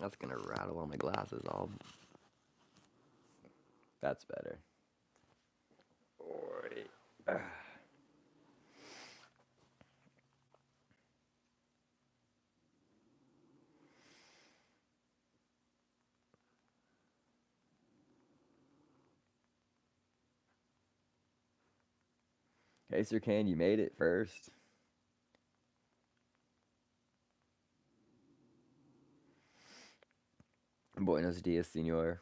That's gonna rattle on my glasses all. That's better. Oi. Hey, Sir Can, you made it first. Buenos dias, senor.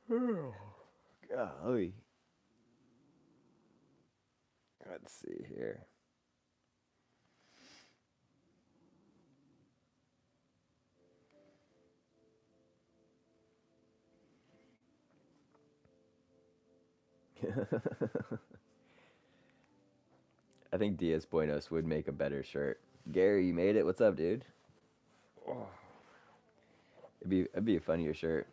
Golly. Let's see here. I think Diaz Buenos would make a better shirt. Gary, you made it. What's up, dude? Oh, it'd be a funnier shirt.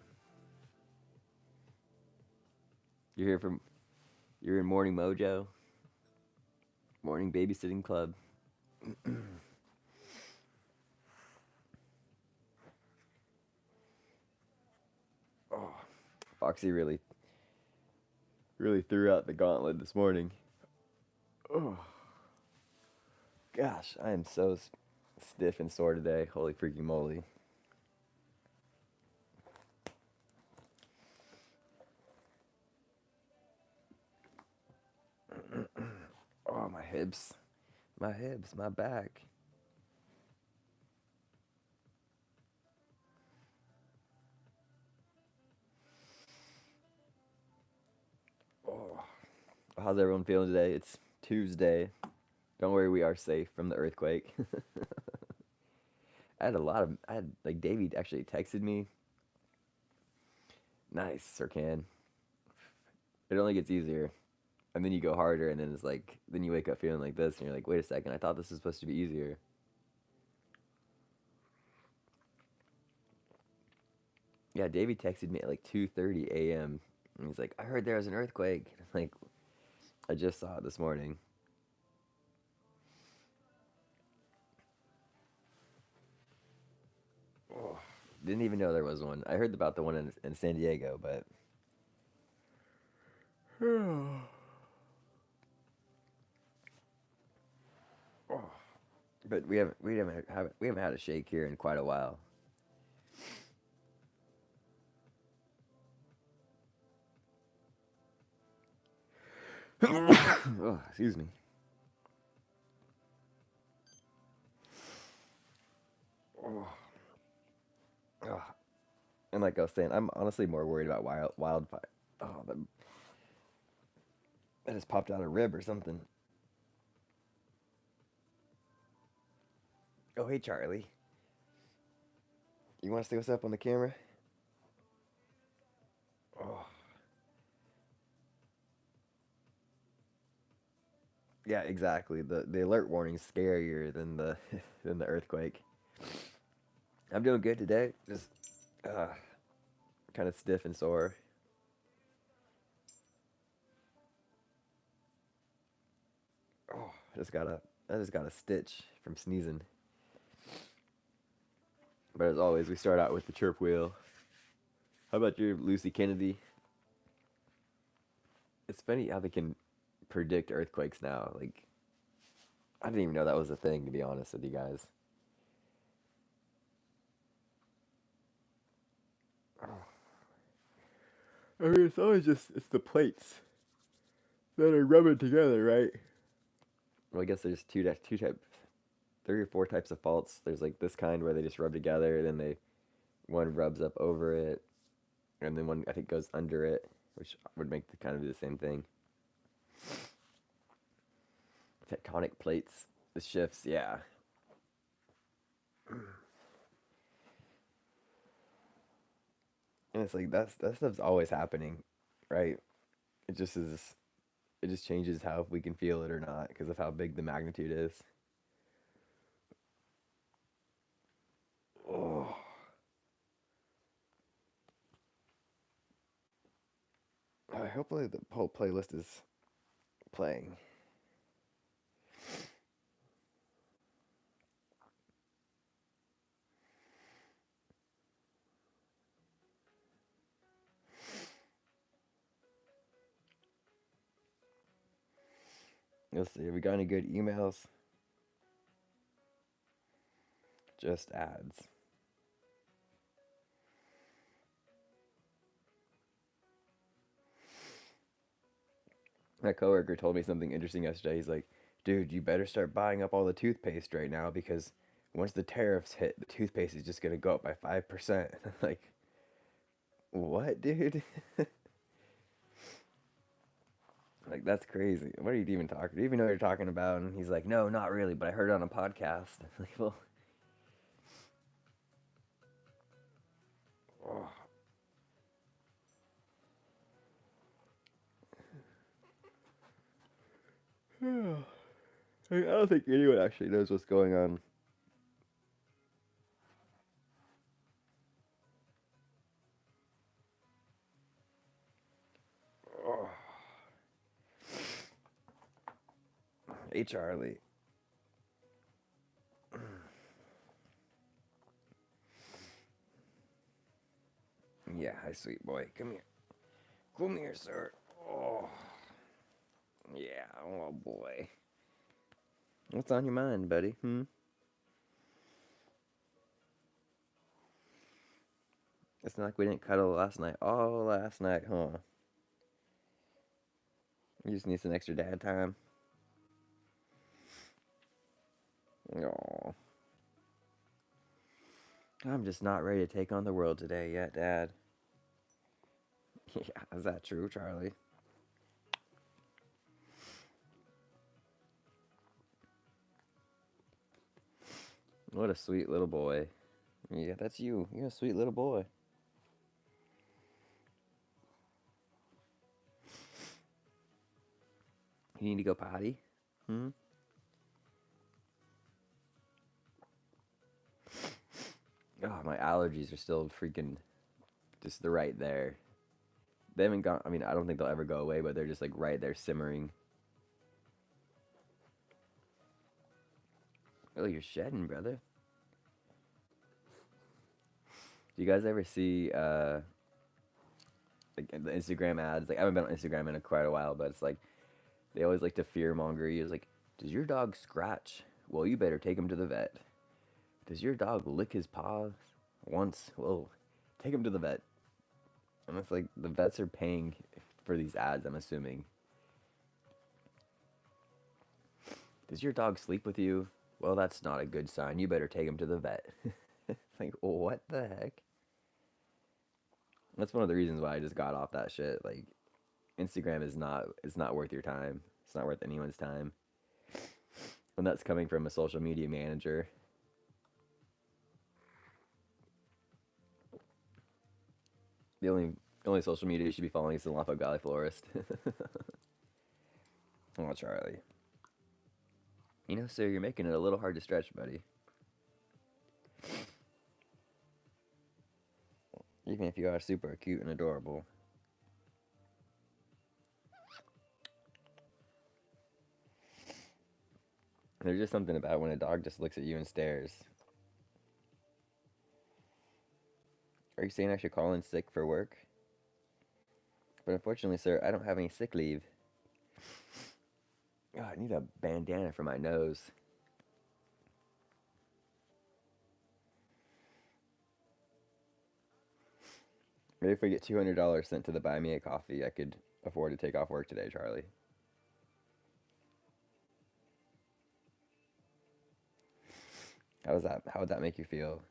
You're here from you're in Morning Mojo, Morning Babysitting Club. Oh, Foxy really threw out the gauntlet this morning. Oh, gosh, I am so stiff and sore today. Holy freaking moly. Oh, my hips. My hips, my back. Oh. How's everyone feeling today? It's Tuesday. Don't worry, we are safe from the earthquake. I had, like, Davey actually texted me. Nice, Sir Can. It only gets easier. And then you go harder, and then it's like, then you wake up feeling like this, and you're like, wait a second, I thought this was supposed to be easier. Yeah, Davey texted me at like 2:30 a.m. And he's like, I heard there was an earthquake. I'm like, I just saw it this morning. Oh, didn't even know there was one. I heard about the one in San Diego, but oh, but we haven't had a shake here in quite a while. Oh, excuse me. Oh, oh. And like I was saying, I'm honestly more worried about wildfire. Oh, that just popped out a rib or something. Oh, hey Charlie, you want to see what's up on the camera? Oh, yeah, exactly. The alert warning's scarier than the than the earthquake. I'm doing good today. Just uh, kind of stiff and sore. Oh, I just got a stitch from sneezing. But as always, we start out with the chirp wheel. How about you, Lucy Kennedy? It's funny how they can predict earthquakes now. Like, I didn't even know that was a thing, to be honest with you guys. Oh. I mean, it's always just it's the plates that are rubbing together, right? Well, I guess there's two types, three or four types of faults. There's like this kind where they just rub together, then they one rubs up over it, and then one I think goes under it, which would make the kind of do the same thing. Tectonic plates, the shifts, yeah. And it's like that stuff's always happening, right? It just is. It just changes how we can feel it or not because of how big the magnitude is. Oh, oh hopefully the whole playlist is playing. Let's see, have we got any good emails? Just ads. My coworker told me something interesting yesterday. He's like, dude, you better start buying up all the toothpaste right now because once the tariffs hit, the toothpaste is just going to go up by 5%. Like, what, dude? Like, that's crazy. What are you even talking? Do you even know what you're talking about? And he's like, no, not really, but I heard it on a podcast. Like, well, oh. I don't think anyone actually knows what's going on. Oh. Hey, Charlie. Yeah, hi, sweet boy. Come here. Come here, sir. Oh. Yeah, oh boy. What's on your mind, buddy? It's not like we didn't cuddle last night. Oh, last night, huh? You just need some extra dad time. Oh. I'm just not ready to take on the world today yet, Dad. Yeah, is that true, Charlie? What a sweet little boy. Yeah, that's you. You're a sweet little boy. You need to go potty? Hmm? Oh, my allergies are still freaking just right there. They haven't gone, I mean, I don't think they'll ever go away, but they're just like right there simmering. Oh, you're shedding, brother. Do you guys ever see like the Instagram ads? Like I haven't been on Instagram in quite a while, but it's like they always like to fear monger you. It's like, does your dog scratch? Well, you better take him to the vet. Does your dog lick his paws once? Well, take him to the vet. And it's like the vets are paying for these ads, I'm assuming. Does your dog sleep with you? Well, that's not a good sign. You better take him to the vet. It's like, what the heck? That's one of the reasons why I just got off that shit. Like, Instagram is not, it's not worth your time. It's not worth anyone's time. And that's coming from a social media manager. The only social media you should be following is the Lafayette Valley Florist. Oh, Charlie. You know, sir, you're making it a little hard to stretch, buddy. Even if you are super cute and adorable. There's just something about when a dog just looks at you and stares. Are you saying I should call in sick for work? But unfortunately, sir, I don't have any sick leave. Oh, I need a bandana for my nose. Maybe if we get $200 sent to the Buy Me a Coffee, I could afford to take off work today, Charlie. How would that make you feel?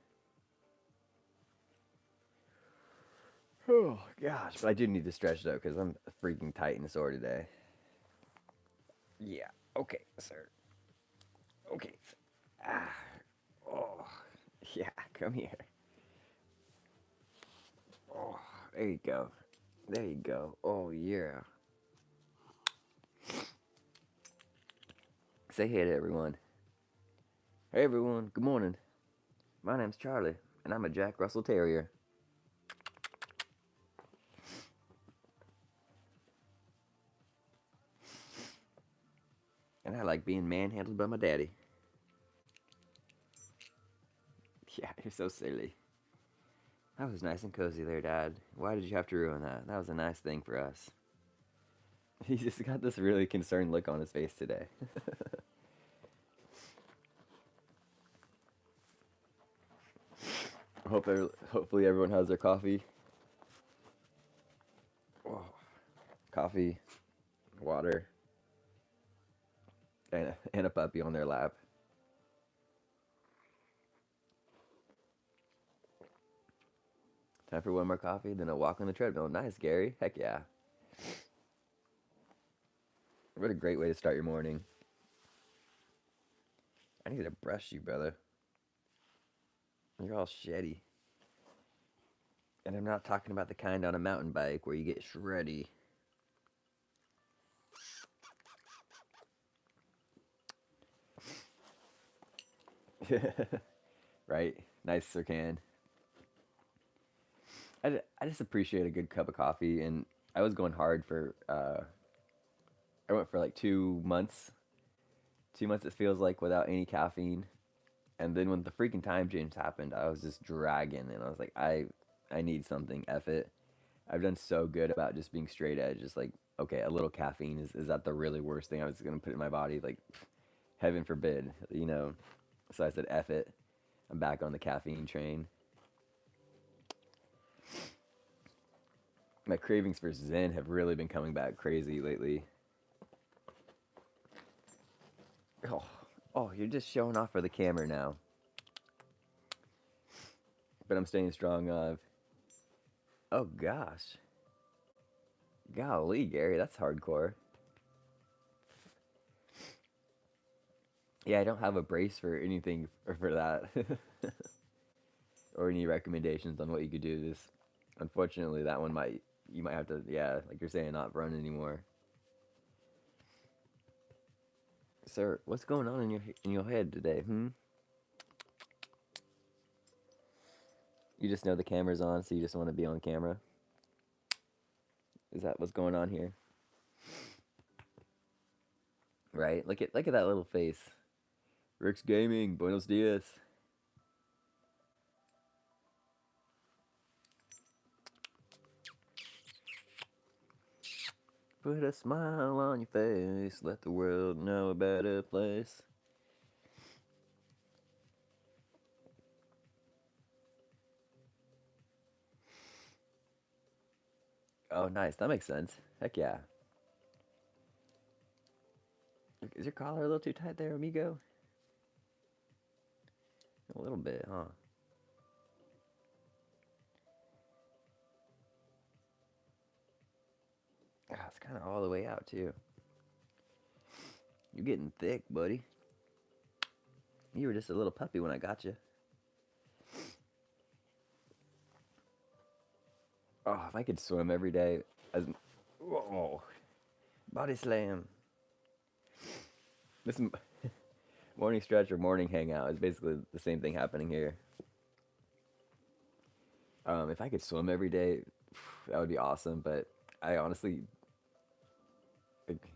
Oh, gosh. But I do need to stretch, though, because I'm freaking tight and sore today. Yeah. Okay, sir. Okay. Ah. Oh. Yeah, come here. Oh, there you go. There you go. Oh, yeah. Say hey to everyone. Hey, everyone. Good morning. My name's Charlie, and I'm a Jack Russell Terrier. And I like being manhandled by my daddy. Yeah, you're so silly. That was nice and cozy there, Dad. Why did you have to ruin that? That was a nice thing for us. He just got this really concerned look on his face today. Hopefully everyone has their coffee. Oh, coffee, water, and a puppy on their lap. Time for one more coffee, then a walk on the treadmill. Nice, Gary. Heck yeah. What a great way to start your morning. I need to brush you, brother. You're all shitty. And I'm not talking about the kind on a mountain bike where you get shreddy. Right? Nice, Sir Can. I just appreciate a good cup of coffee, and I was going hard for, I went for like 2 months. 2 months, it feels like, without any caffeine. And then when the freaking time change happened, I was just dragging, and I was like, I need something, F it. I've done so good about just being straight edge, just like, okay, a little caffeine, is that the really worst thing I was going to put in my body? Like, heaven forbid, you know? So I said, F it. I'm back on the caffeine train. My cravings for Zen have really been coming back crazy lately. Oh, oh, you're just showing off for the camera now. But I'm staying strong. Oh gosh, golly, Gary, that's hardcore. Yeah, I don't have a brace for anything for that, or any recommendations on what you could do. This, unfortunately, that one you might have to, yeah, like you're saying, not run anymore. Sir, what's going on in your head today? You just know the camera's on, so you just want to be on camera. Is that what's going on here? Right? Look at that little face. Rick's Gaming, Buenos Dias. Put a smile on your face, let the world know a better place. Oh, nice. That makes sense. Heck yeah. Is your collar a little too tight there, amigo? A little bit, huh? Ah, it's kind of all the way out, too. You're getting thick, buddy. You were just a little puppy when I got you. Oh, if I could swim every day, as whoa, body slam. This morning stretch or morning hangout is basically the same thing happening here. If I could swim every day, that would be awesome. But I honestly, like,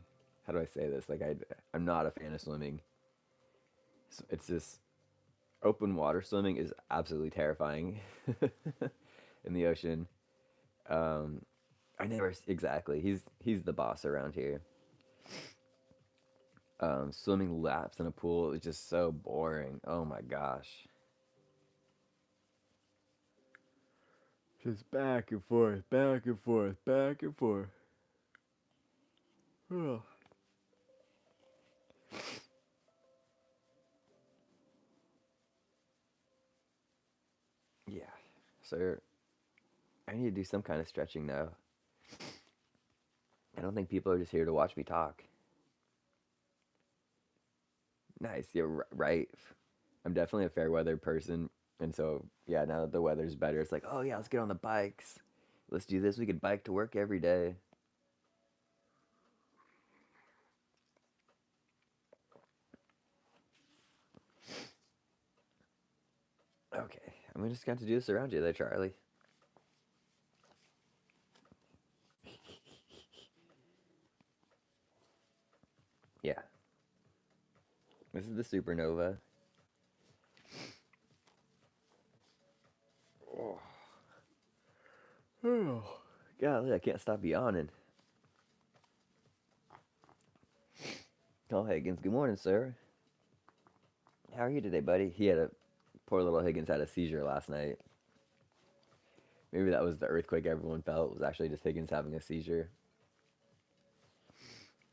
how do I say this? Like I'm not a fan of swimming. It's just open water swimming is absolutely terrifying in the ocean. Um, I never exactly. He's the boss around here. Swimming laps in a pool is just so boring. Oh my gosh. Just back and forth, back and forth, back and forth. Oh. Yeah. So I need to do some kind of stretching though. I don't think people are just here to watch me talk. Nice. Yeah, right. I'm definitely a fair weather person. And so, yeah, now that the weather's better, it's like, oh, yeah, let's get on the bikes. Let's do this. We could bike to work every day. Okay. I'm just going to do this around you there, Charlie. Yeah. This is the supernova. Oh, oh. Golly, I can't stop yawning. Oh, Higgins, good morning, sir. How are you today, buddy? Poor little Higgins had a seizure last night. Maybe that was the earthquake everyone felt. It was actually just Higgins having a seizure.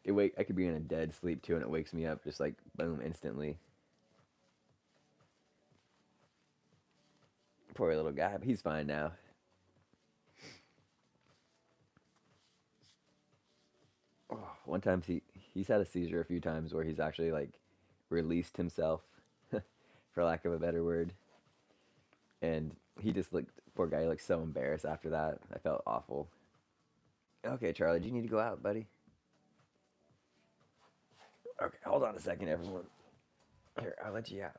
I could be in a dead sleep too, and it wakes me up just like boom instantly. Poor little guy, but he's fine now. Oh, one time he's had a seizure a few times where he's actually like released himself, for lack of a better word, and he just looked poor guy. He looked so embarrassed after that. I felt awful. Okay, Charlie, do you need to go out, buddy? Okay, hold on a second, everyone. Here, I'll let you out.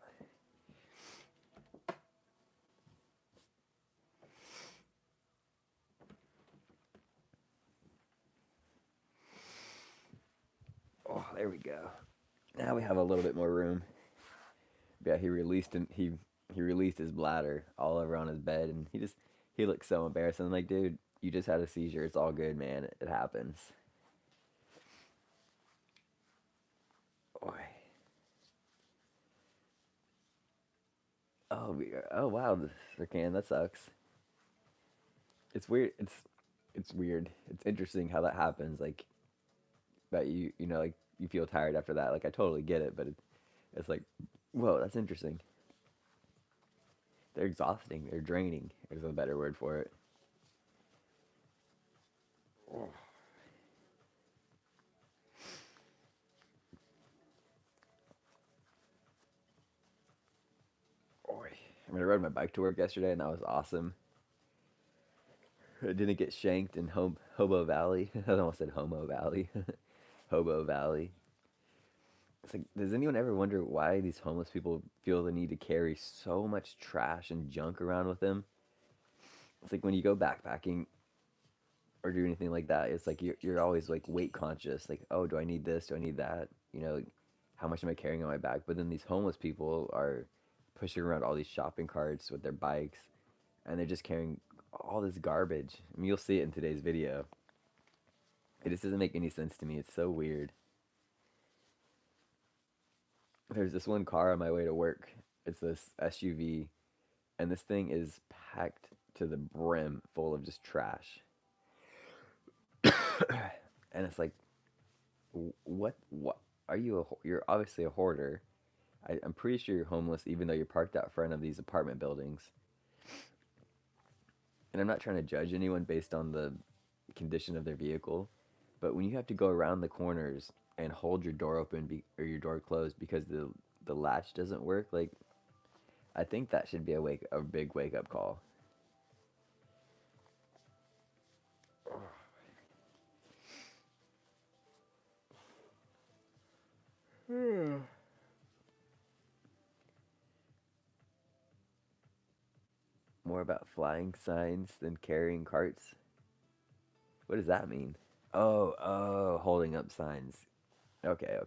Oh, there we go. Now we have a little bit more room. Yeah, he released his bladder all over on his bed, and he looked so embarrassed. I'm like, dude, you just had a seizure. It's all good, man. It happens. Boy. Oh wow, Sir Can, that sucks. It's weird. It's weird. It's interesting how that happens. Like that like you feel tired after that. Like I totally get it, but it's like, whoa, that's interesting. They're exhausting. They're draining. There's a better word for it. Boy, I mean, I rode my bike to work yesterday, and that was awesome. I didn't get shanked in Hobo Valley. I almost said Homo Valley. Hobo Valley. It's like, does anyone ever wonder why these homeless people feel the need to carry so much trash and junk around with them? It's like when you go backpacking or do anything like that, it's like you're always like weight conscious. Like, oh, do I need this? Do I need that? Like, how much am I carrying on my back? But then these homeless people are pushing around all these shopping carts with their bikes, and they're just carrying all this garbage. I mean, you'll see it in today's video. It just doesn't make any sense to me. It's so weird. There's this one car on my way to work. It's this SUV, and this thing is packed to the brim full of just trash. And it's like, what are you you're obviously a hoarder. I'm pretty sure you're homeless even though you're parked out front of these apartment buildings. And I'm not trying to judge anyone based on the condition of their vehicle, but when you have to go around the corners and hold your door open or your door closed because the latch doesn't work, like I think that should be a big wake up call. More about flying signs than carrying carts. What does that mean? Oh, holding up signs. Okay.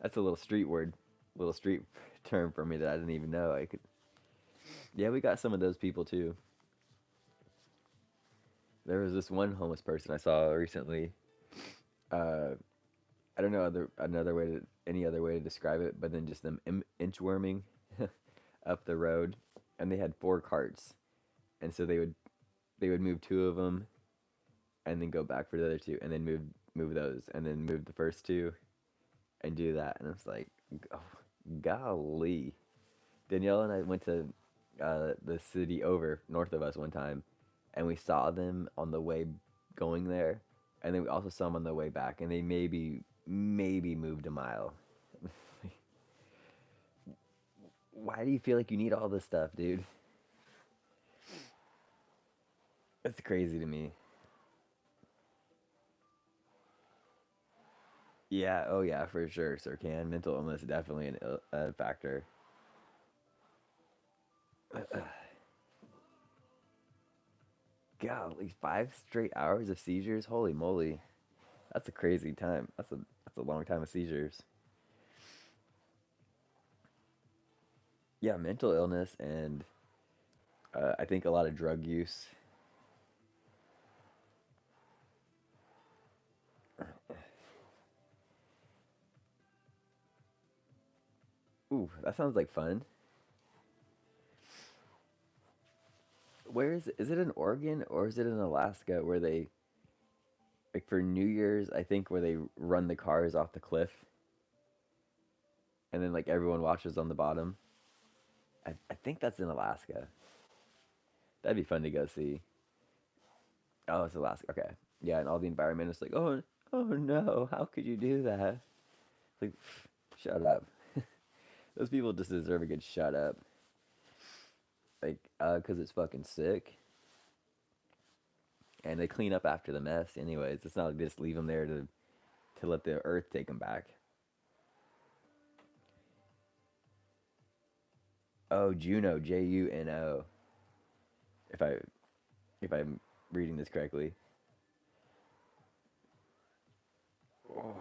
That's a little street word, little street term for me that I didn't even know I could. Yeah, we got some of those people too. There was this one homeless person I saw recently. Uh, I don't know any other way to describe it, but then just them inchworming up the road, and they had four carts, and so they would move two of them, and then go back for the other two, and then move those, and then move the first two, and do that, and it's like, oh, golly. Danielle and I went to the city over north of us one time, and we saw them on the way going there, and then we also saw them on the way back, and they maybe moved a mile. Why do you feel like you need all this stuff, dude? That's crazy to me. Yeah, oh yeah, for sure, Sir Can. Mental illness is definitely a factor. God, at least 5 straight hours of seizures. Holy moly, that's a crazy time. That's a long time of seizures. Yeah, mental illness and I think a lot of drug use. Ooh, that sounds like fun. Where is it? Is it in Oregon or is it in Alaska where they like for New Year's? I think where they run the cars off the cliff and then like everyone watches on the bottom. I think that's in Alaska. That'd be fun to go see. Oh, it's Alaska. Okay. Yeah, and all the environmentalists like, oh no, how could you do that? Like, shut up. Those people just deserve a good shut up. Like, cause it's fucking sick, and they clean up after the mess. Anyways, it's not like they just leave them there to let the earth take them back. Oh, Juno, Juno. If I if I'm reading this correctly. Oh,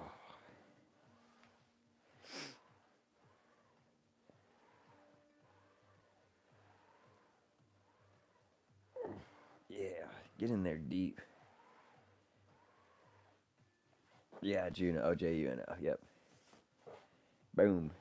yeah, get in there deep. Yeah, Juno, Juno. Yep. Boom.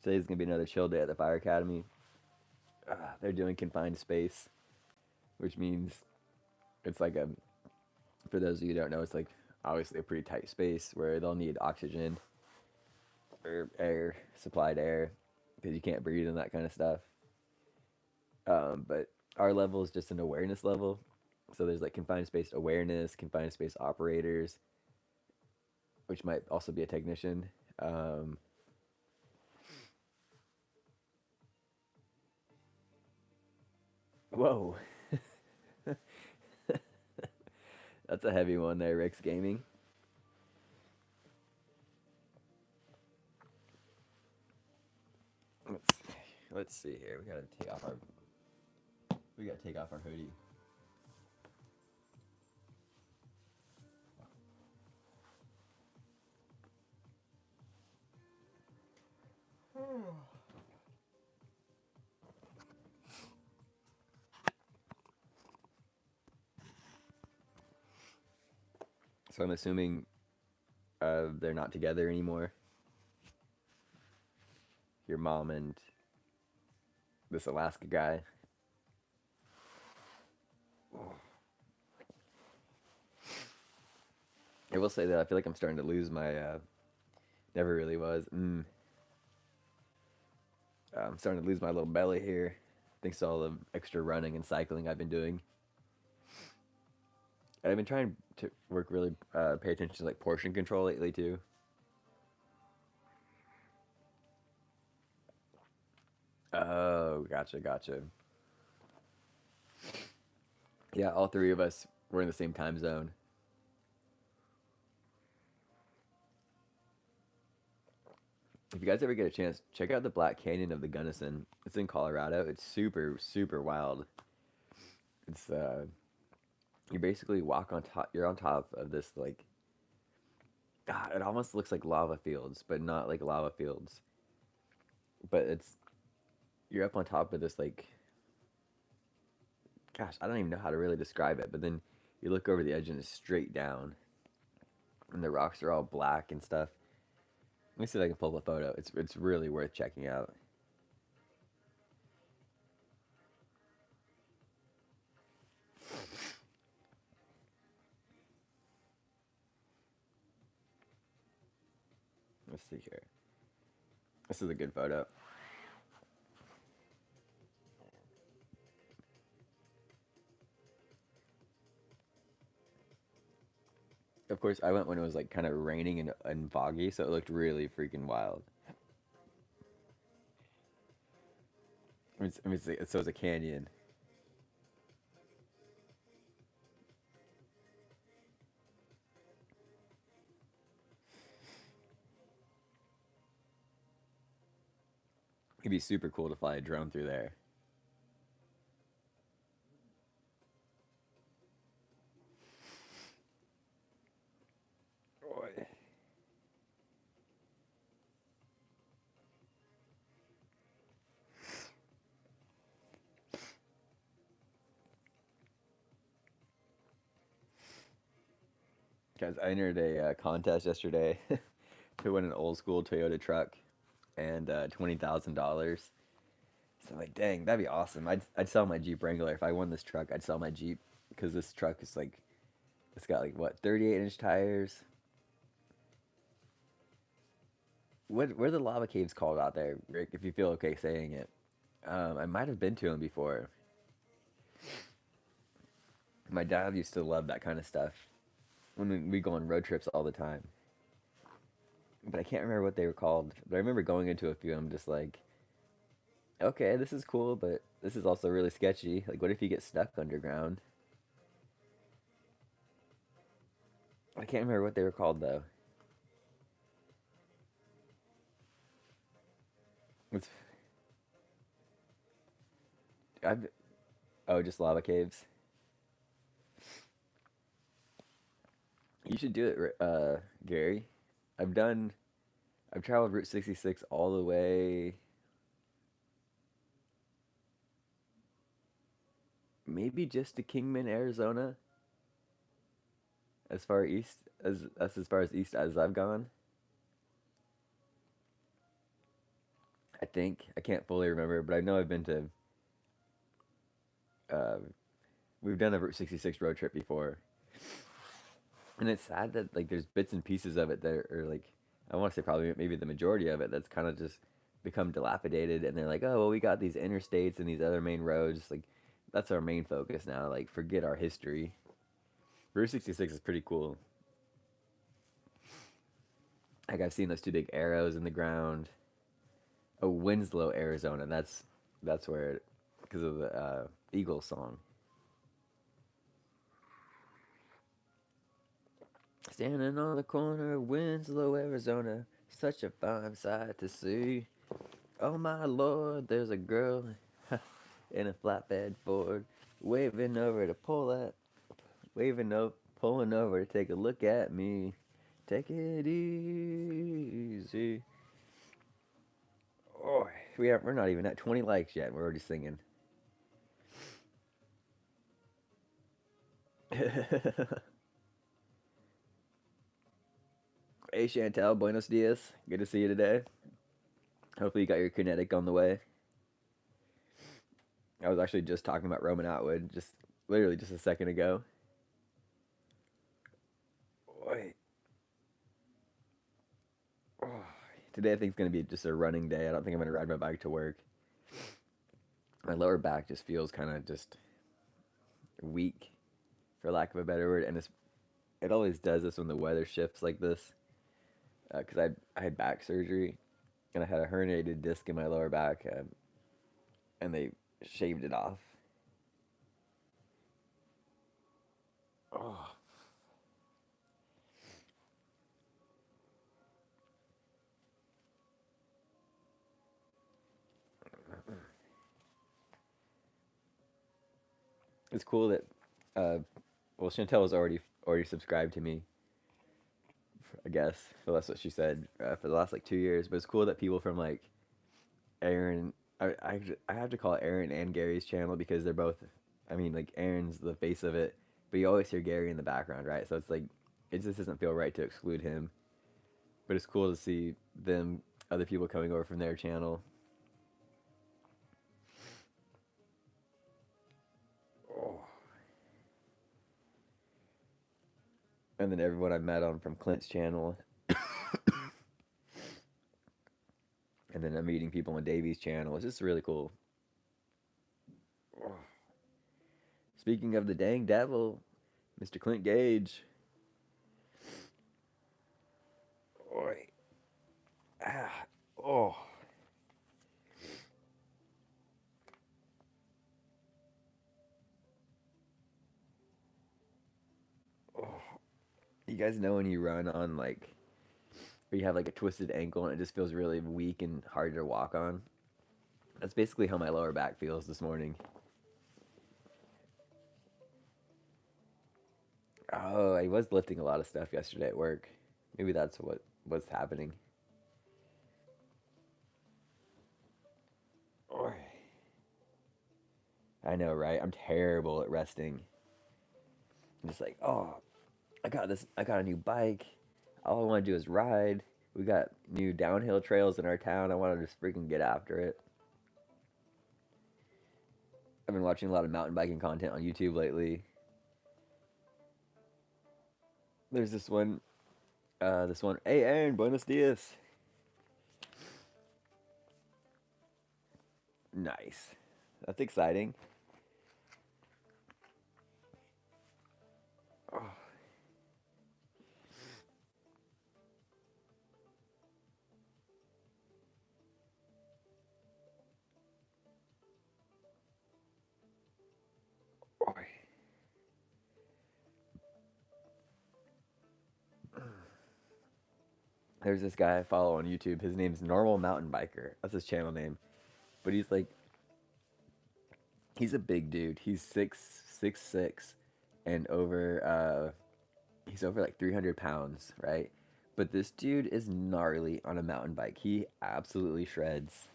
Today's gonna be another chill day at the fire academy. They're doing confined space, which means it's like a. For those of you who don't know, it's like obviously a pretty tight space where they'll need oxygen or air, supplied air, because you can't breathe and that kind of stuff. But our level is just an awareness level. So there's like confined space awareness, confined space operators, which might also be a technician. Um, Whoa, that's a heavy one there, Rick's Gaming. Let's let's see here. We gotta take off our hoodie. So I'm assuming they're not together anymore. Your mom and this Alaska guy. I will say that I feel like I'm starting to lose my. Never really was. I'm starting to lose my little belly here. Thanks to all the extra running and cycling I've been doing. And I've been trying to work really, pay attention to like portion control lately too. Oh, gotcha, gotcha. Yeah, all three of us were in the same time zone. If you guys ever get a chance, check out the Black Canyon of the Gunnison. It's in Colorado. It's super, super wild. It's you basically walk on top. You're on top of this like, God, it almost looks like lava fields, but not like lava fields. But it's you're up on top of this like, gosh, I don't even know how to really describe it. But then you look over the edge and it's straight down, and the rocks are all black and stuff. Let me see if I can pull up a photo. It's really worth checking out. Let's see here. This is a good photo. Of course, I went when it was like kind of raining and foggy, so it looked really freaking wild. So it's a canyon. It'd be super cool to fly a drone through there. Boy. Guys, I entered a contest yesterday to win an old school Toyota truck and $20,000. So I'm like, dang, that'd be awesome. I'd sell my Jeep Wrangler if I won this truck. I'd sell my Jeep because this truck is like it's got like what 38-inch tires. What are the lava caves called out there, Rick? If you feel okay saying it, I might have been to them before. My dad used to love that kind of stuff when we go on road trips all the time. But I can't remember what they were called. But I remember going into a few. I'm just like, okay, this is cool, but this is also really sketchy. Like, what if you get stuck underground? I can't remember what they were called though. It's I've oh, just lava caves. You should do it, Gary. I've done. I've traveled Route 66 all the way, maybe just to Kingman, Arizona. As far east as that's as far as east as I've gone. I think I can't fully remember, but I know I've been to. Uh, we've done a Route 66 road trip before, and it's sad that like there's bits and pieces of it that are like I want to say probably maybe the majority of it that's kind of just become dilapidated, and they're like, oh well, we got these interstates and these other main roads. Like that's our main focus now. Like forget our history. Route 66 is pretty cool. Like I've seen those two big arrows in the ground. Oh, Winslow, Arizona. That's where because of the Eagles song. Standing on the corner of Winslow, Arizona, such a fine sight to see. Oh my lord, there's a girl in a flatbed Ford, waving over to pull that, waving up, pulling over to take a look at me. Take it easy. Oh, we're not even at 20 likes yet. We're already singing. Hey Chantel, buenos dias. Good to see you today. Hopefully you got your kinetic on the way. I was actually just talking about Roman Atwood, just literally just a second ago. Wait. Oh. Today I think it's gonna be just a running day. I don't think I'm gonna ride my bike to work. My lower back just feels kind of just weak, for lack of a better word, and it always does this when the weather shifts like this. Because I had back surgery, and I had a herniated disc in my lower back, and they shaved it off. Oh, it's cool that, uh, well, Chantel was already subscribed to me, I guess. Well, that's what she said for the last like 2 years. But it's cool that people from like Aaron, I have to call it Aaron and Gary's channel because they're both. I mean, like Aaron's the face of it, but you always hear Gary in the background, right? So it's like it just doesn't feel right to exclude him. But it's cool to see them, other people coming over from their channel. Oh. And then everyone I met on from Clint's channel, and then I'm meeting people on Davey's channel. It's just really cool. Oh. Speaking of the dang devil, Mr. Clint Gage. Oi. Ah. Oh. Oh. You guys know when you run on like, where you have like a twisted ankle and it just feels really weak and hard to walk on? That's basically how my lower back feels this morning. Oh, I was lifting a lot of stuff yesterday at work. Maybe that's what was happening. Or I know, right? I'm terrible at resting. I'm just like, oh, I got this. I got a new bike. All I want to do is ride. We got new downhill trails in our town. I want to just freaking get after it. I've been watching a lot of mountain biking content on YouTube lately. There's this one. This one. Hey, Aaron, buenos dias. Nice. That's exciting. Oh, boy. There's this guy I follow on YouTube. His name's Normal Mountain Biker. That's his channel name. But he's like, he's a big dude. He's 6'6", and he's over like 300 pounds, right? But this dude is gnarly on a mountain bike. He absolutely shreds.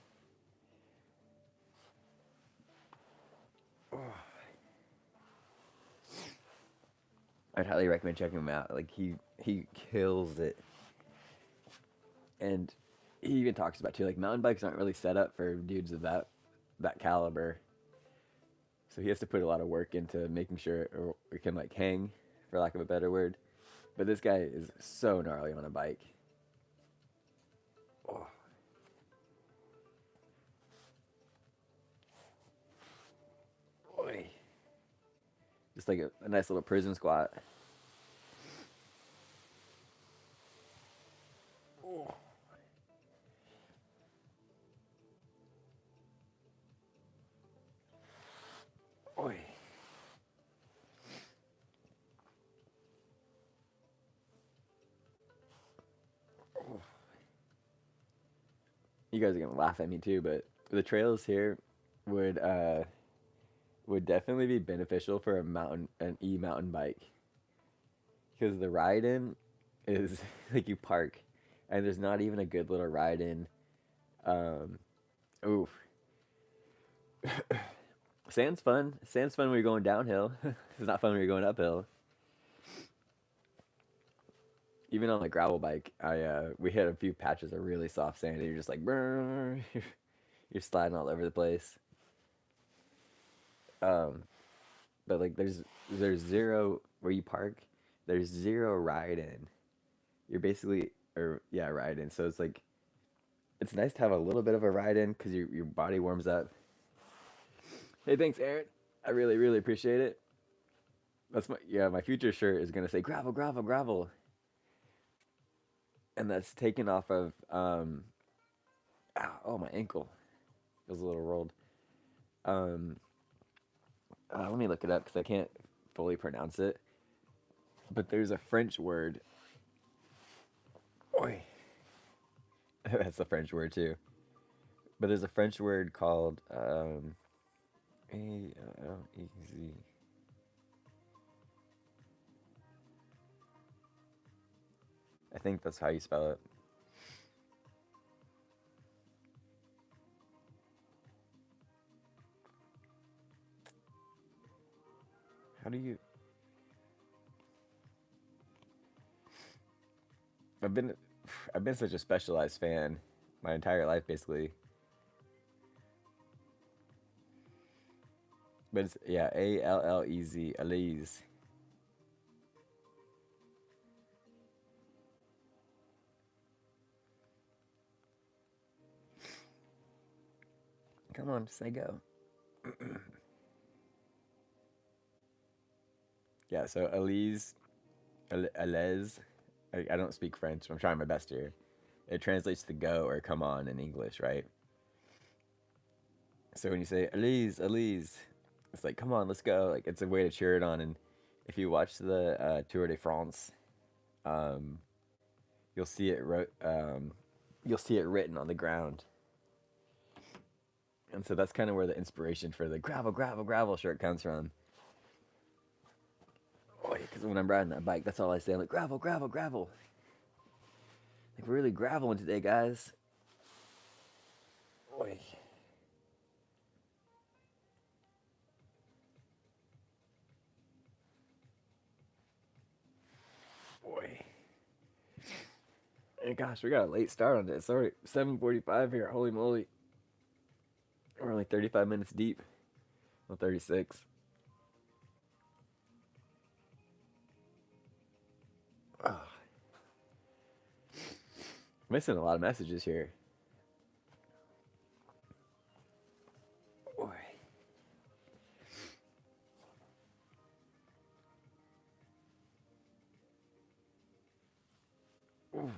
I'd highly recommend checking him out. Like he kills it, and he even talks about too. Like mountain bikes aren't really set up for dudes of that caliber, so he has to put a lot of work into making sure it can like hang, for lack of a better word. But this guy is so gnarly on a bike. Oh, boy. Just like a nice little prison squat. Oh, boy. Oh. You guys are gonna laugh at me too, but the trails here would uh would definitely be beneficial for an mountain bike, because the ride in is like you park and there's not even a good little ride in. Um, oof. Sand's fun. Sand's fun when you're going downhill. It's not fun when you're going uphill. Even on a gravel bike, I we hit a few patches of really soft sand, and you're just like, brrr, you're sliding all over the place. Um, but like, there's zero where you park. There's zero ride in. You're basically, or yeah, ride in. So it's like, it's nice to have a little bit of a ride in because your body warms up. Hey, thanks, Aaron. I really really appreciate it. That's my future shirt is gonna say gravel gravel gravel, and that's taken off of ow, oh, my ankle feels a little rolled. Um, let me look it up because I can't fully pronounce it. But there's a French word. Oi. That's a French word too. But there's a French word called A-L-L-E-Z. I think that's how you spell it. How do you? I've been I've been such a specialized fan my entire life basically. But it's yeah, Allez, Elise. Come on, say go. Yeah, so Elise, Alez. I don't speak French. I'm trying my best here. It translates to go or come on in English, right? So when you say Elise, Elise, it's like come on, let's go. Like it's a way to cheer it on. And if you watch the Tour de France, um, you'll see it you'll see it written on the ground. And so that's kind of where the inspiration for the gravel, gravel, gravel shirt comes from. Because when I'm riding that bike, that's all I say. I'm like, gravel, gravel, gravel. Like, we're really graveling today, guys. Boy. Boy. And gosh, we got a late start on this. It's already 7:45 here. Holy moly. We're only 35 minutes deep. Well, 36. Oh. Missing a lot of messages here. Boy. Ooh.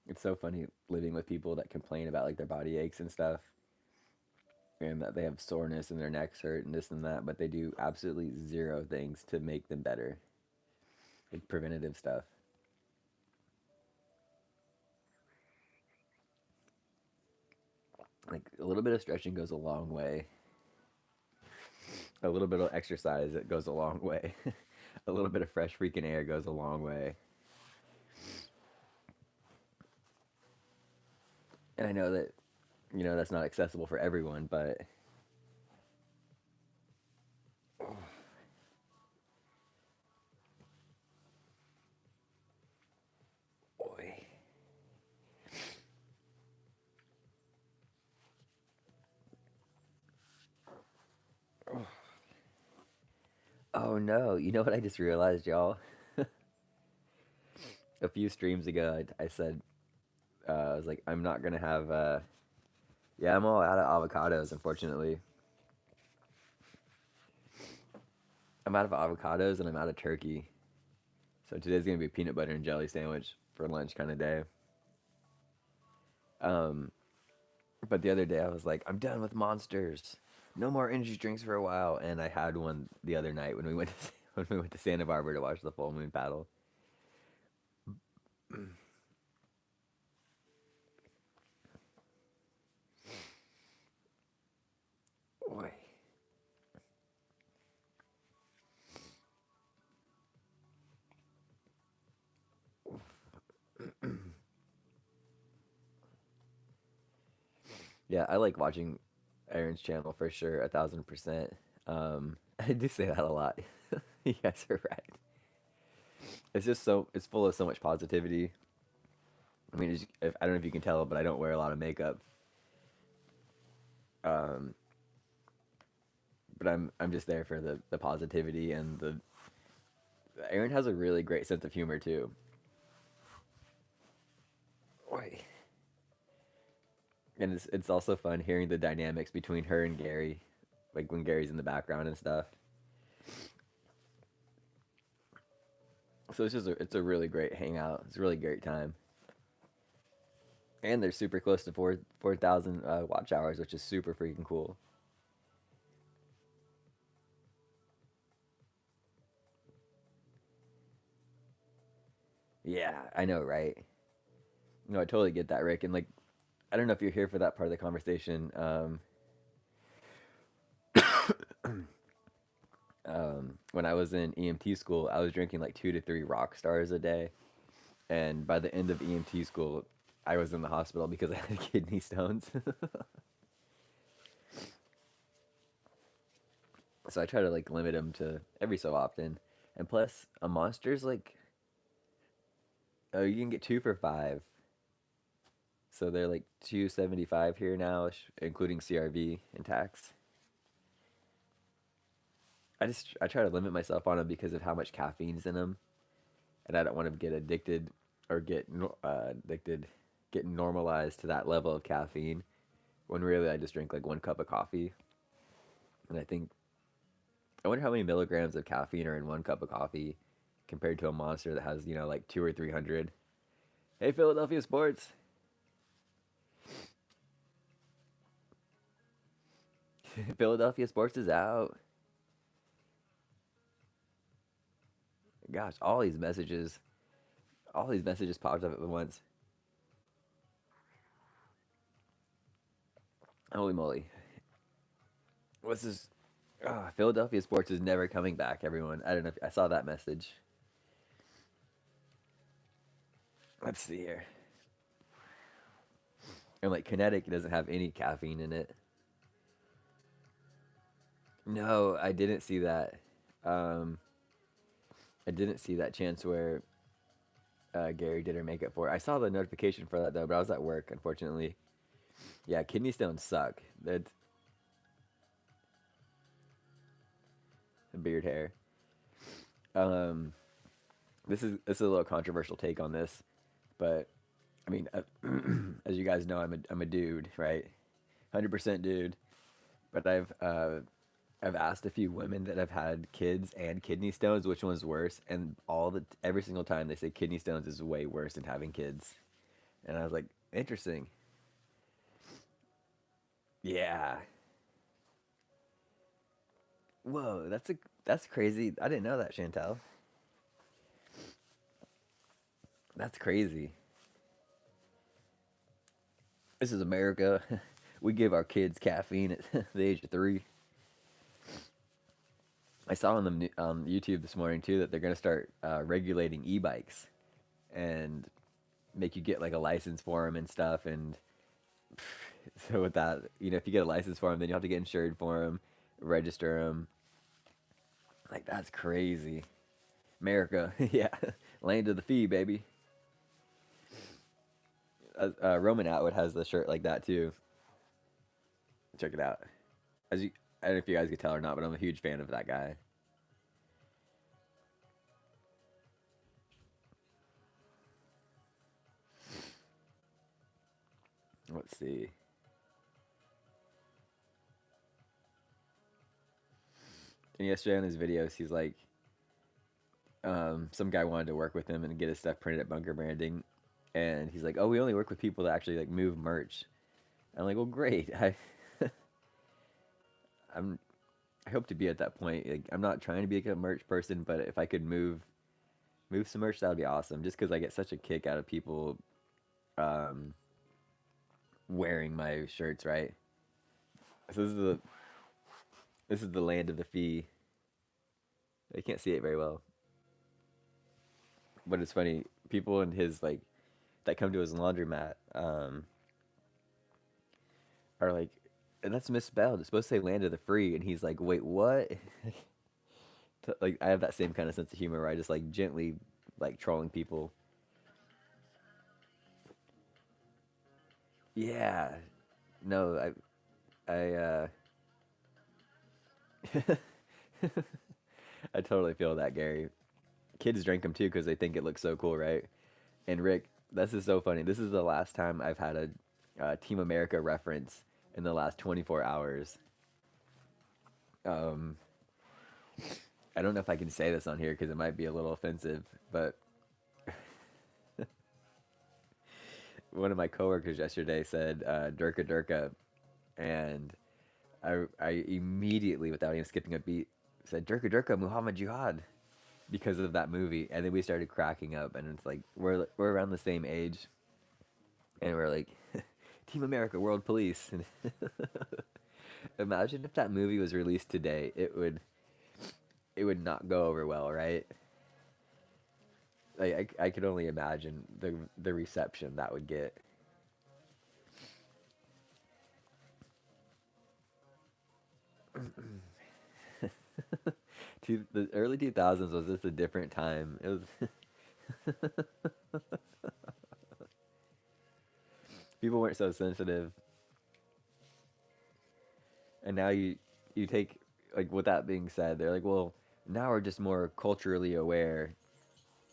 It's so funny living with people that complain about like their body aches and stuff, and that they have soreness and their necks hurt and this and that, but they do absolutely zero things to make them better. Like preventative stuff. Like a little bit of stretching goes a long way. A little bit of exercise, it goes a long way. A little bit of fresh freaking air goes a long way. And I know that, that's not accessible for everyone, but boy. Oh no, you know what I just realized, y'all? A few streams ago, I said, I was like, I'm not gonna have, yeah, I'm all out of avocados, unfortunately. I'm out of avocados and I'm out of turkey. So today's gonna be a peanut butter and jelly sandwich for lunch kind of day. Um, but the other day I was like, I'm done with monsters. No more energy drinks for a while. And I had one the other night when we went to when we went to Santa Barbara to watch the full moon paddle. Boy. Yeah, I like watching Aaron's channel for sure, 1,000%. I do say that a lot. You guys are right. It's just it's full of so much positivity. I mean, I don't know if you can tell, but I don't wear a lot of makeup. Um, but I'm just there for the positivity and the. Aaron has a really great sense of humor too. Wait. And it's also fun hearing the dynamics between her and Gary, like when Gary's in the background and stuff. So it's a really great hangout. It's a really great time. And they're super close to 4,000 watch hours, which is super freaking cool. Yeah, I know, right? No, I totally get that, Rick. And like, I don't know if you're here for that part of the conversation. When I was in EMT school, I was drinking like 2 to 3 rock stars a day, and by the end of EMT school, I was in the hospital because I had kidney stones. So I try to like limit them to every so often. And plus, a monster's like, oh, you can get 2 for $5. So they're like 275 here now, including CRV and tax. I try to limit myself on them because of how much caffeine's in them, and I don't want to get addicted or get normalized to that level of caffeine. When really I just drink like 1 cup of coffee, and I wonder how many milligrams of caffeine are in 1 cup of coffee compared to a monster that has like 200 or 300. Hey, Philadelphia sports. Philadelphia sports is out. Gosh, all these messages popped up at once. Holy moly! What's this? Philadelphia sports is never coming back. Everyone, I don't know if I saw that message. Let's see here. And like Kinetic doesn't have any caffeine in it. No, I didn't see that. Um, I didn't see that chance where Gary did her makeup for it. I saw the notification for that though, but I was at work, unfortunately. Yeah, kidney stones suck. That's beard hair. Um, this is a little controversial take on this, but I mean, as you guys know, I'm a dude, right? 100% dude. But I've asked a few women that have had kids and kidney stones which one's worse, and every single time they say kidney stones is way worse than having kids, and I was like, interesting. Yeah. Whoa, that's crazy. I didn't know that, Chantel. That's crazy. This is America. We give our kids caffeine at the age of 3. I saw on YouTube this morning too that they're gonna start regulating e-bikes and make you get like a license for them and stuff. And so with that, if you get a license for them, then you have to get insured for them, register them. Like that's crazy. America, yeah, land of the fee, baby. Roman Atwood has the shirt like that too. Check it out. As you, I don't know if you guys could tell or not, but I'm a huge fan of that guy. Let's see. And yesterday on his videos, he's like, some guy wanted to work with him and get his stuff printed at Bunker Branding, and he's like, "Oh, we only work with people that actually like move merch." I'm like, "Well, great. I'm I hope to be at that point. Like, I'm not trying to be like a merch person, but if I could move some merch, that would be awesome. Just because I get such a kick out of people um, wearing my shirts, right? So this is the land of the fee. I can't see it very well, but it's funny. People in his like that come to his laundromat are like, and that's misspelled. It's supposed to say land of the free, and he's like, wait, what? Like I have that same kind of sense of humor where I just like gently like trolling people. Yeah, no, I I totally feel that, Gary. Kids drink them too because they think it looks so cool, right? And Rick, this is so funny. This is the last time I've had a Team America reference in the last 24 hours. Um, I don't know if I can say this on here because it might be a little offensive, but one of my coworkers yesterday said "Durka Durka," and I immediately, without even skipping a beat, said "Durka Durka Muhammad Jihad" because of that movie, and then we started cracking up, and it's like we're around the same age, and we're like, Team America, World Police. And imagine if that movie was released today, it would not go over well, right? Like I could only imagine the reception that would get. The early 2000s was just a different time. It was people weren't so sensitive, and now you take like with that being said, they're like, well, now we're just more culturally aware.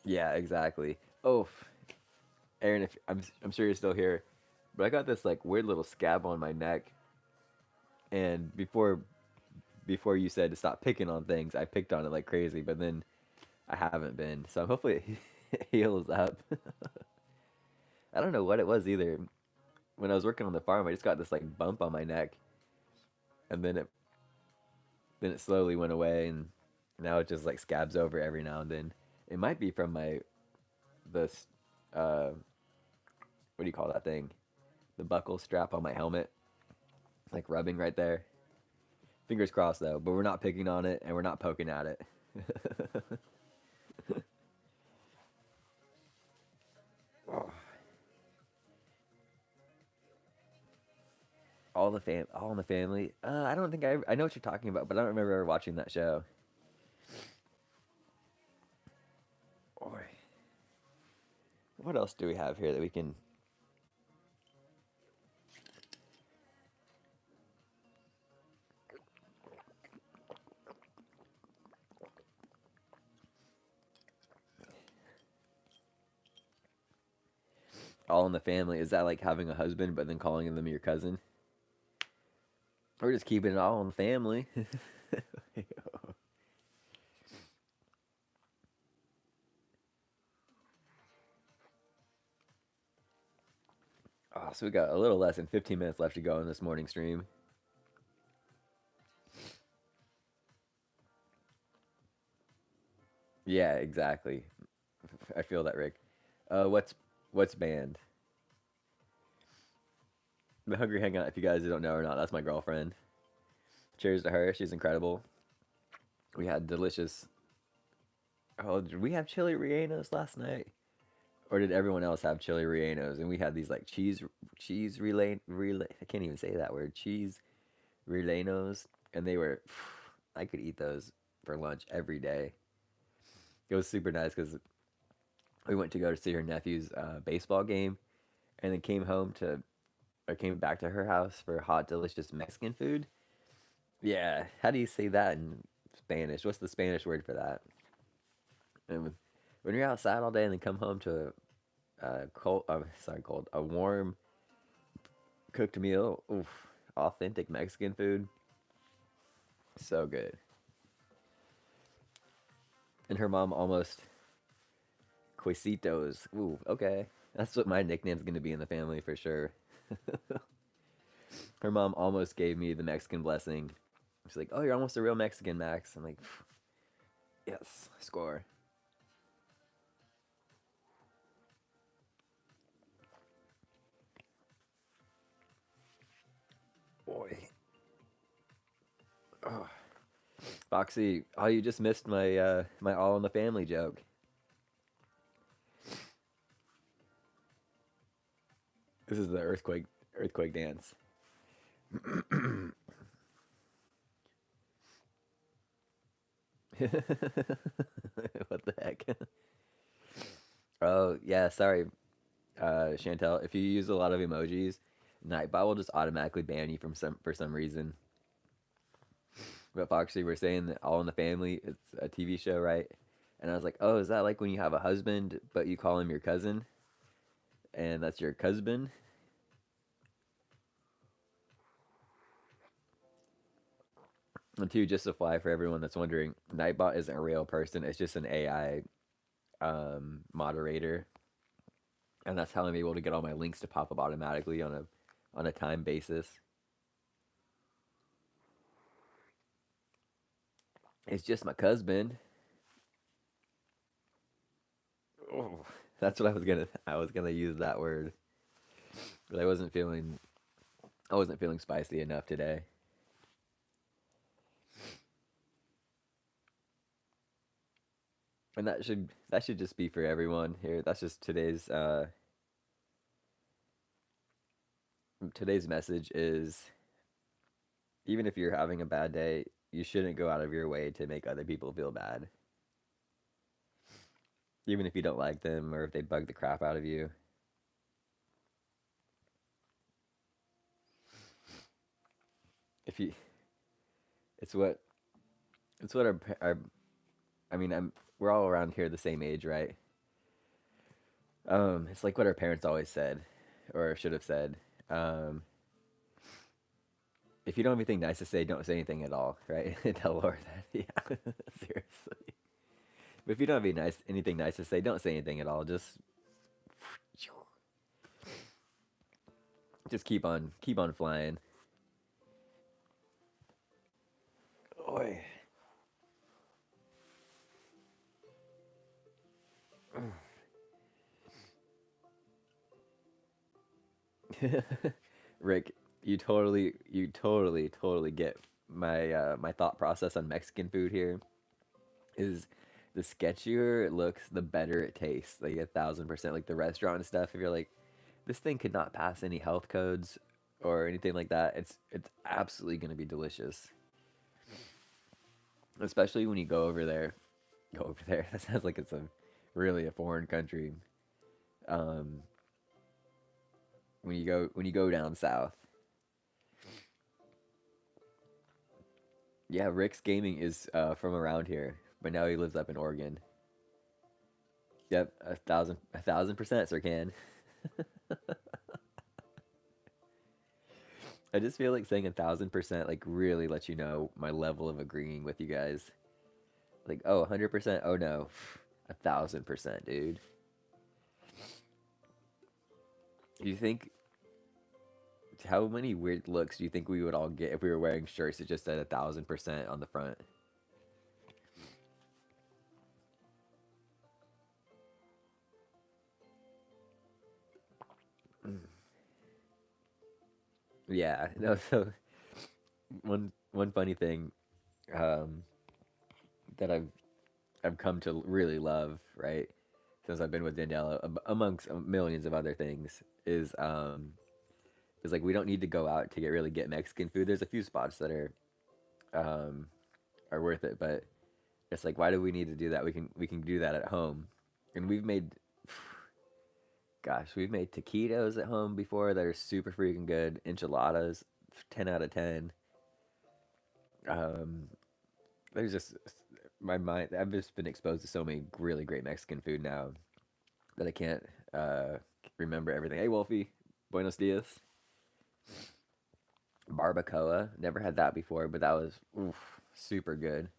Yeah, exactly. Oh, Aaron, if I'm sure you're still here, but I got this like weird little scab on my neck, and before you said to stop picking on things, I picked on it like crazy, but then I haven't been. So hopefully it heals up. I don't know what it was either. When I was working on the farm, I just got this like bump on my neck, and then it slowly went away, and now it just like scabs over every now and then. It might be from this what do you call that thing? The buckle strap on my helmet, like rubbing right there. Fingers crossed though, but we're not picking on it and we're not poking at it. Oh. All in the Family. I don't think I know what you're talking about, but I don't remember ever watching that show. Boy, what else do we have here that we can? All in the Family. Is that like having a husband but then calling them your cousin? We're just keeping it all in the family. Oh, so we got a little less than 15 minutes left to go in this morning stream. Yeah, exactly. I feel that, Rick. What's banned? The Hungry Hangout. If you guys don't know or not, that's my girlfriend. Cheers to her. She's incredible. We had delicious. Oh, did we have chili rellenos last night? Or did everyone else have chili rellenos? And we had these like cheese relay. I can't even say that word. Cheese rellenos, and they were. I could eat those for lunch every day. It was super nice because we went to go to see her nephew's baseball game, and then came back to her house for hot, delicious Mexican food. Yeah, how do you say that in Spanish? What's the Spanish word for that? And when you're outside all day and then come home to a warm cooked meal, oof, authentic Mexican food, so good. And her mom almost Quesitos. Ooh, okay. That's what my nickname's gonna be in the family for sure. Her mom almost gave me the Mexican blessing. She's like, "Oh, you're almost a real Mexican, Max." I'm like, "Yes, score." Boy, oh. Foxy, oh, you just missed my All in the Family joke. This is the earthquake dance. What the heck? Oh yeah, sorry, Chantel. If you use a lot of emojis, Nightbot will just automatically ban you from some for some reason. But Foxy, we're saying that All in the Family, it's a TV show, right? And I was like, oh, is that like when you have a husband but you call him your cousin, and that's your husband? And two, just to fly for everyone that's wondering, Nightbot isn't a real person. It's just an AI moderator, and that's how I'm able to get all my links to pop up automatically on a time basis. It's just my husband. Oh, that's what I was gonna use that word, but I wasn't feeling spicy enough today. And that should just be for everyone here. That's just today's message is, even if you're having a bad day, you shouldn't go out of your way to make other people feel bad. Even if you don't like them or if they bug the crap out of you. If you it's what it's what our I mean, we're all around here the same age, right? It's like what our parents always said or should have said. Um, if you don't have anything nice to say, don't say anything at all, right? Tell Laura that. Yeah, seriously. But if you don't have anything nice to say, don't say anything at all. Just keep on flying. Oi. Rick, totally get my thought process on Mexican food here. Is the sketchier it looks, the better it tastes. Like 1,000%. Like the restaurant and stuff. If you're like, this thing could not pass any health codes or anything like that, it's absolutely gonna be delicious. Especially when you go over there. Go over there. That sounds like it's a really a foreign country. Um, when you go down south. Yeah, Rick's Gaming is from around here, but now he lives up in Oregon. Yep, 1,000%, Sir Can. I just feel like saying 1,000% like really lets you know my level of agreeing with you guys. Like, oh, 100%. Oh no, 1,000%, dude. You think how many weird looks do you think we would all get if we were wearing shirts that just said 1,000% on the front? Yeah, no. So one funny thing um, that I've come to really love, right, since I've been with Daniela, amongst millions of other things, is like we don't need to go out to get Mexican food. There's a few spots that um, are worth it, but it's like why do we need to do that? We can do that at home, and we've made gosh, we've made taquitos at home before that are super freaking good. Enchiladas, 10 out of 10. Um, there's just my mind. I've just been exposed to so many really great Mexican food now that I can't uh, remember everything. Hey, Wolfie, buenos dias. Barbacoa, never had that before, but that was oof, super good.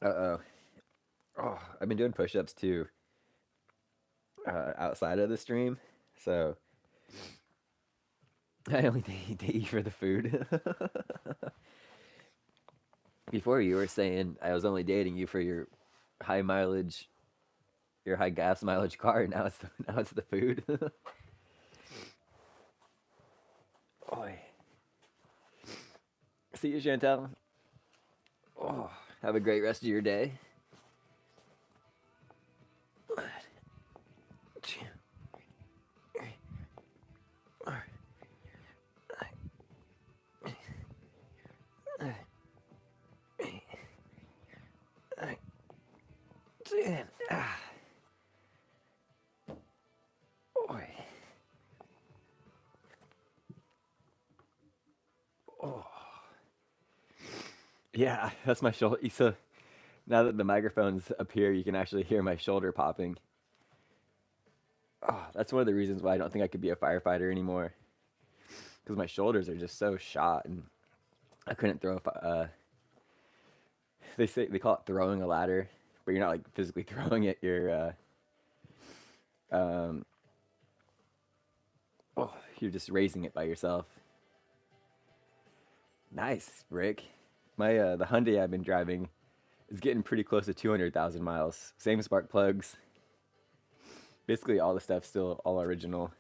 Uh oh. Oh, I've been doing push-ups too outside of the stream, so I only date you for the food. Before you were saying I was only dating you for high mileage, your high gas mileage car. Now it's the food. Oi. See you, Chantel. Oh, have a great rest of your day. Oi. Oh. Yeah, that's my shoulder. So now that the microphones up here, you can actually hear my shoulder popping. Oh, that's one of the reasons why I don't think I could be a firefighter anymore. Because my shoulders are just so shot, and I couldn't throw. They call it throwing a ladder, but you're not like physically throwing it. Um, oh, you're just raising it by yourself. Nice, Rick. My the Hyundai I've been driving is getting pretty close to 200,000 miles. Same spark plugs. Basically, all the stuff still all original.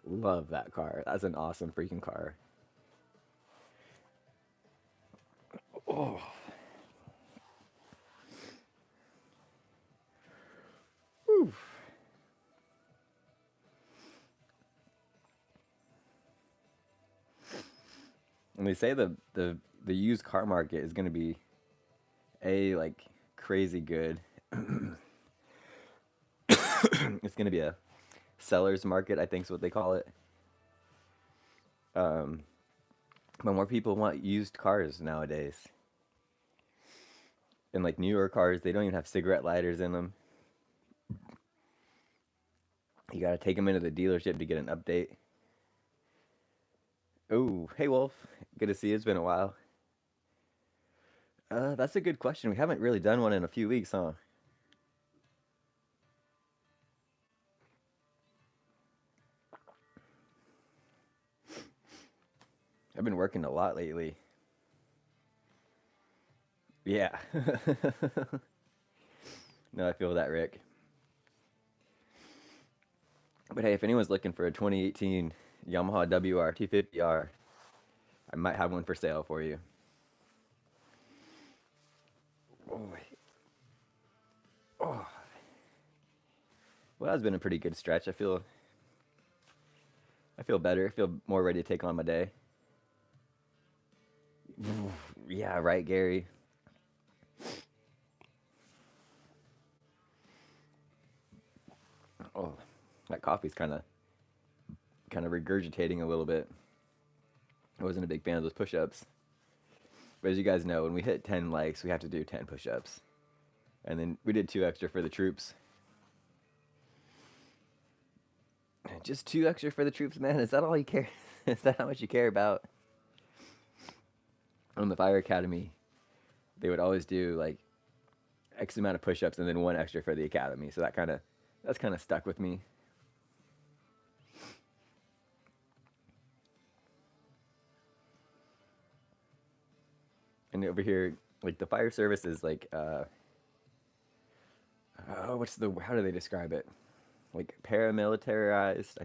Love that car. That's an awesome freaking car. Oh. Whew. And they say the used car market is going to be like crazy good. It's going to be a seller's market, I think is what they call it. Um, but more people want used cars nowadays. And like newer cars, they don't even have cigarette lighters in them. You got to take them into the dealership to get an update. Oh, hey Wolf, good to see you. It's been a while. That's a good question. We haven't really done one in a few weeks, huh? I've been working a lot lately. Yeah. No, I feel that, Rick. But hey, if anyone's looking for a 2018 Yamaha WR 250R, I might have one for sale for you. Oh, oh. Well, that's been a pretty good stretch. I feel better. I feel more ready to take on my day. Yeah, right, Gary. Oh, that coffee's kind of regurgitating a little bit. I wasn't a big fan of those push-ups. But as you guys know, when we hit 10 likes, we have to do 10 push-ups. And then we did 2 extra for the troops. Just 2 extra for the troops, man. Is that all you care? Is that how much you care about? On the fire academy, they would always do like X amount of push-ups and then 1 extra for the academy. So that's kind of stuck with me. And over here, like the fire service is like, how do they describe it? Like paramilitarized, I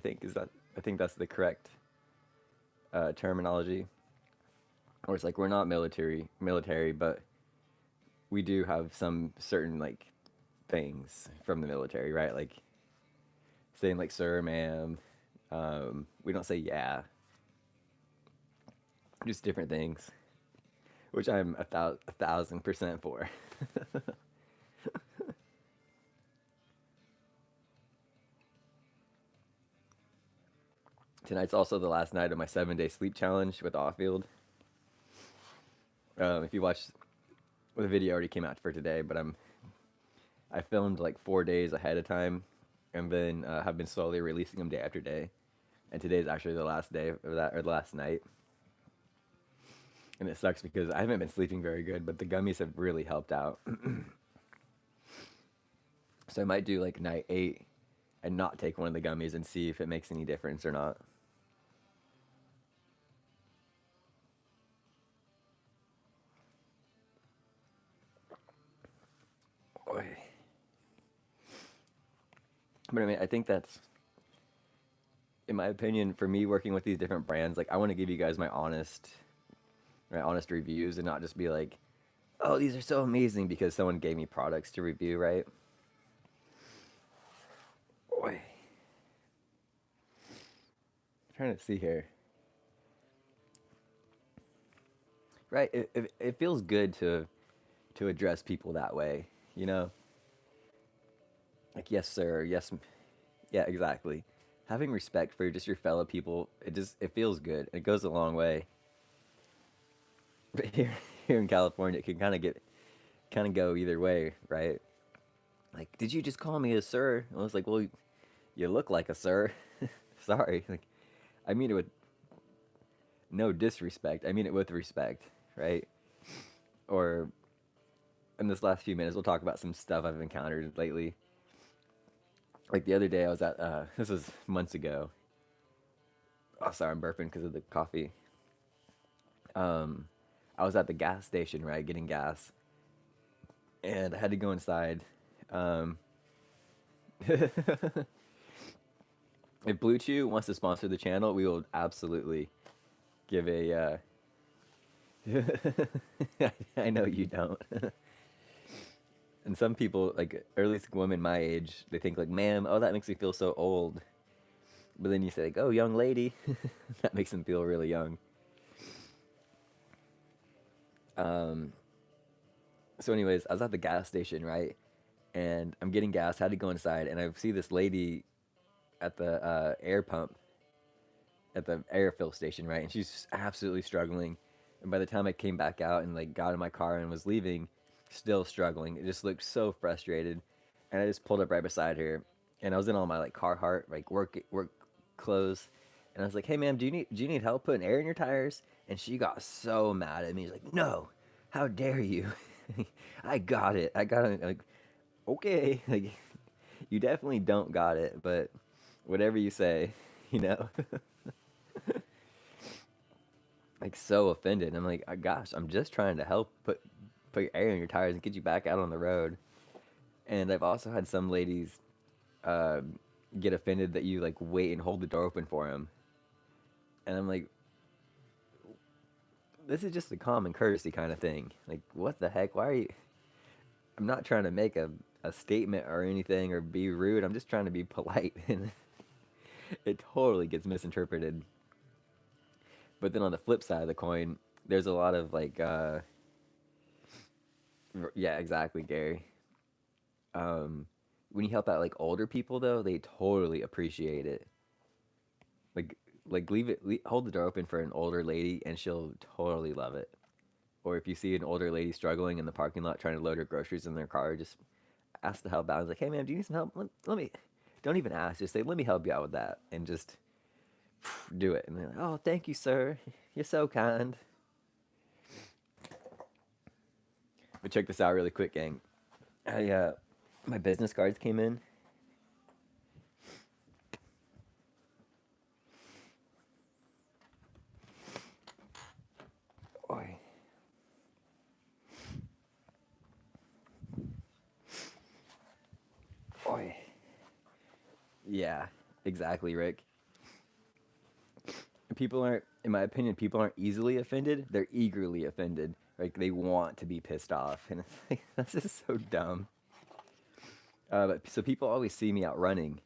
think that's the correct terminology. Or it's like we're not military, but we do have some certain like things from the military, right? Like saying like sir, ma'am. We don't say yeah. Just different things, which I'm 1,000% for. Tonight's also the last night of my 7-day sleep challenge with Offfield. If you watch, well, the video already came out for today, but I filmed like 4 days ahead of time, and then have been slowly releasing them day after day. And today's actually the last day of that, or the last night. And it sucks because I haven't been sleeping very good, but the gummies have really helped out. So I might do like night 8 and not take one of the gummies and see if it makes any difference or not. Boy. But I mean, I think that's, in my opinion, for me working with these different brands, like I want to give you guys my honest reviews and not just be like, oh, these are so amazing because someone gave me products to review, right? Boy. I'm trying to see here. Right, it feels good to address people that way, you know? Like yes, sir, yes, yeah, exactly. Having respect for just your fellow people, it feels good. It goes a long way. But here in California, it can kind of go either way, right? Like, did you just call me a sir? I was like, well, you look like a sir. Sorry. Like, I mean it with no disrespect. I mean it with respect, right? Or in this last few minutes, we'll talk about some stuff I've encountered lately. Like the other day, I was at, this was months ago. Oh, sorry, I'm burping because of the coffee. Um, I was at the gas station, right, getting gas, and I had to go inside. Um, if Blue Chew wants to sponsor the channel, we will absolutely give a. I know you don't. And some people, like, or at least women my age, they think like, "Ma'am, oh, that makes me feel so old." But then you say like, "Oh, young lady," that makes them feel really young. Um, so, anyways, I was at the gas station, right, and I'm getting gas. Had to go inside, and I see this lady at the air pump at the air fill station, right, and she's absolutely struggling. And by the time I came back out and like got in my car and was leaving, still struggling. It just looked so frustrated, and I just pulled up right beside her, and I was in all my like Carhartt like work clothes, and I was like, "Hey, ma'am, do you need help putting air in your tires?" And she got so mad at me. She's like, "No, how dare you? I got it. I got it." Like, okay, like you definitely don't got it, but whatever you say, you know. Like so offended. I'm like, gosh, I'm just trying to help put put air in your tires and get you back out on the road. And I've also had some ladies uh, get offended that you like wait and hold the door open for them. And I'm like, this is just a common courtesy kind of thing. Like, what the heck? Why are you? I'm not trying to make a statement or anything or be rude. I'm just trying to be polite. And it totally gets misinterpreted. But then on the flip side of the coin, there's a lot of like, yeah, exactly, Gary. Um, when you help out like older people though, they totally appreciate it. Like, hold the door open for an older lady, and she'll totally love it. Or if you see an older lady struggling in the parking lot trying to load her groceries in their car, just ask to help out. It's like, hey man, do you need some help? Let me. Don't even ask. Just say, let me help you out with that, and just do it. And they're like, oh, thank you, sir. You're so kind. But check this out really quick, gang. My business cards came in. Oi. Oi. Yeah, exactly, Rick. People aren't, in my opinion, people aren't easily offended. They're eagerly offended. Like they want to be pissed off, and it's like, that's just so dumb. But so people always see me out running,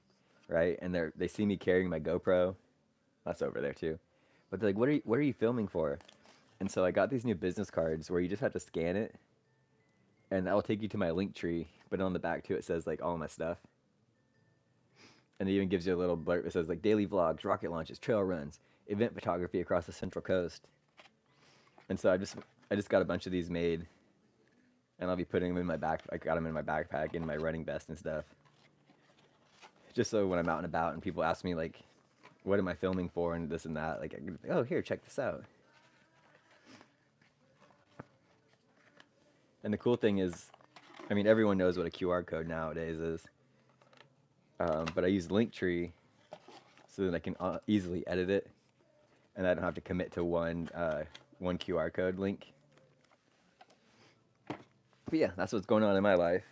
right? And they see me carrying my GoPro. That's over there too. But they're like, what are you filming for? And so I got these new business cards where you just have to scan it, and that will take you to my link tree. But on the back too, it says like all my stuff, and it even gives you a little blurb. It says like daily vlogs, rocket launches, trail runs, event photography across the Central Coast. And so I just got a bunch of these made, and I'll be putting them in my back. I got them in my backpack, in my running vest and stuff. Just so when I'm out and about and people ask me like, what am I filming for and this and that, like, oh here, check this out. And the cool thing is, I mean, everyone knows what a QR code nowadays is. But I use Linktree so that I can easily edit it, and I don't have to commit to one QR code link. But yeah, that's what's going on in my life.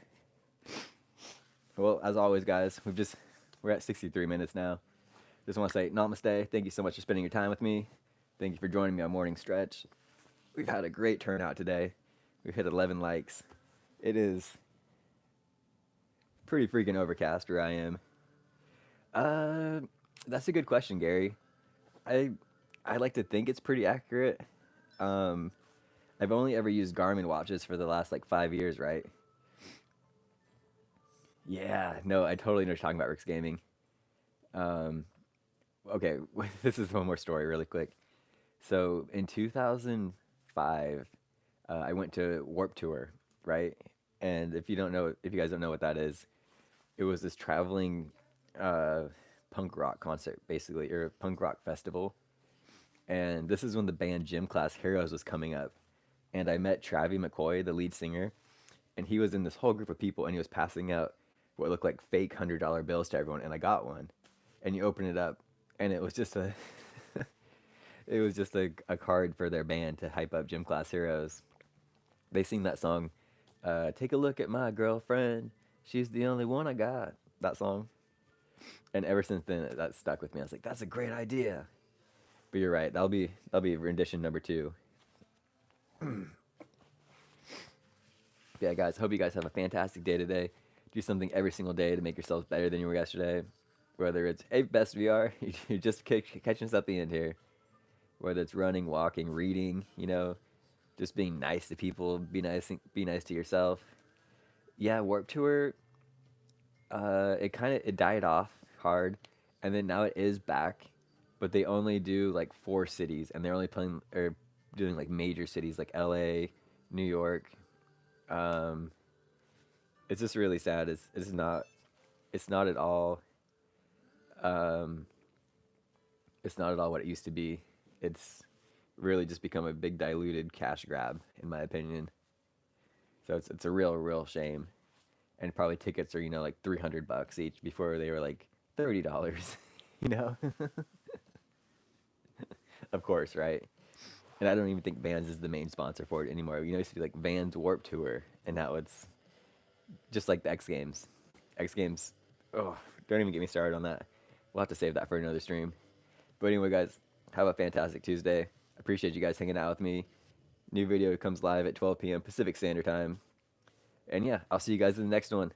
Well, as always, guys, we're at 63 minutes now. Just want to say namaste. Thank you so much for spending your time with me. Thank you for joining me on Morning Stretch. We've had a great turnout today. We've hit 11 likes. It is pretty freaking overcast where I am. That's a good question, Gary. I like to think it's pretty accurate. Um, I've only ever used Garmin watches for the last like 5 years, right? Yeah, no, I totally know what you're talking about, Rick's Gaming. Um, okay, this is one more story really quick. So in 2005, I went to Warp Tour, right? And if you guys don't know what that is, it was this traveling uh, punk rock concert, basically, or punk rock festival. And this is when the band Gym Class Heroes was coming up. And I met Travie McCoy, the lead singer, and he was in this whole group of people, and he was passing out what looked like fake $100 bills to everyone, and I got one. And you open it up, and it was just a it was just a card for their band to hype up Gym Class Heroes. They sing that song, "Take a look at my girlfriend, she's the only one I got." That song, and ever since then, that stuck with me. I was like, "That's a great idea." But you're right. That'll be rendition number two. Yeah, guys. Hope you guys have a fantastic day today. Do something every single day to make yourselves better than you were yesterday. Whether it's hey best VR, you're just catching us at the end here. Whether it's running, walking, reading, just being nice to people, be nice to yourself. Yeah, Warp Tour. It died off hard, and then now it is back, but they only do like 4 cities, and they're only playing or doing like major cities like L.A., New York. Um, it's just really sad. It's not at all. Um, it's not at all what it used to be. It's really just become a big diluted cash grab, in my opinion. So it's a real shame. And probably tickets are like $300 each before they were like $30. you know, of course, right? And I don't even think Vans is the main sponsor for it anymore. You know, it used to be like Vans Warp Tour, and now it's just like the X Games. X Games, oh, don't even get me started on that. We'll have to save that for another stream. But anyway, guys, have a fantastic Tuesday. Appreciate you guys hanging out with me. New video comes live at 12 p.m. Pacific Standard Time. And yeah, I'll see you guys in the next one.